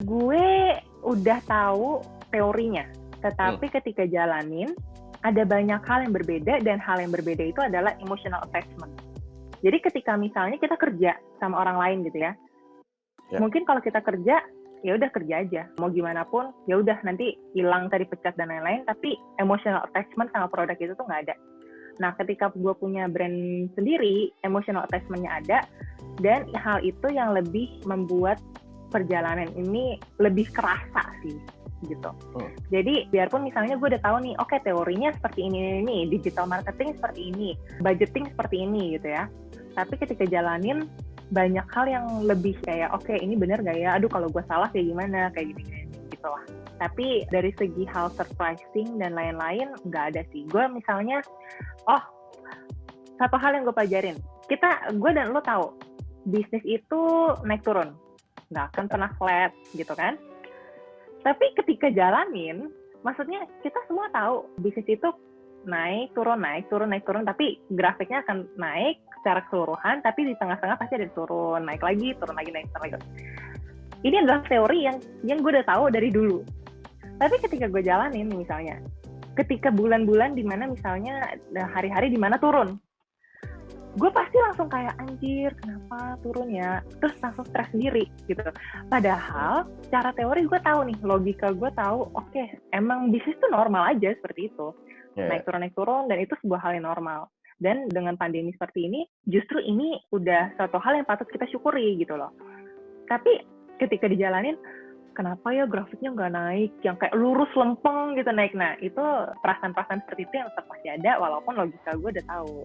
Gue udah tahu teorinya, Hmm. tetapi ketika jalanin, ada banyak hal yang berbeda, dan hal yang berbeda itu adalah emotional attachment. Jadi ketika misalnya kita kerja sama orang lain gitu ya, Ya. mungkin kalau kita kerja, ya udah kerja aja. Mau gimana pun, ya udah nanti hilang tadi pecat dan lain-lain, tapi emotional attachment sama produk itu tuh nggak ada. Nah, ketika gue punya brand sendiri, emotional attachment-nya ada, dan hal itu yang lebih membuat perjalanan ini lebih kerasa sih, gitu. Jadi, biarpun misalnya gue udah tahu nih, oke, teorinya seperti ini, digital marketing seperti ini, budgeting seperti ini, gitu ya. Tapi ketika jalanin, banyak hal yang lebih kayak, oke, ini bener gak ya? Aduh, kalau gue salah kayak gimana? Kayak gini-gini, gitu lah. Tapi dari segi hal surprising dan lain-lain, nggak ada sih. Gue misalnya, satu hal yang gue pelajarin, gue dan lo tahu, bisnis itu naik turun, nggak akan pernah flat gitu kan. Tapi ketika jalanin, maksudnya kita semua tahu bisnis itu naik turun, tapi grafiknya akan naik secara keseluruhan, tapi di tengah-tengah pasti ada turun, naik lagi, turun lagi. Ini adalah teori yang gue udah tahu dari dulu. Tapi ketika gue jalanin, misalnya, ketika bulan-bulan dimana misalnya hari-hari dimana turun, gue pasti langsung kayak, anjir, kenapa turun ya? Terus langsung stres sendiri gitu. Padahal secara teori gue tahu nih, logika gue tahu, oke, emang bisnis tuh normal aja seperti itu. Naik turun, dan itu sebuah hal yang normal. Dan dengan pandemi seperti ini, justru ini udah suatu hal yang patut kita syukuri gitu loh. Tapi ketika dijalanin, kenapa ya grafiknya nggak naik, yang kayak lurus lempeng gitu naik. Nah, itu perasaan-perasaan seperti itu yang tetap masih ada, walaupun logika gue udah tahu.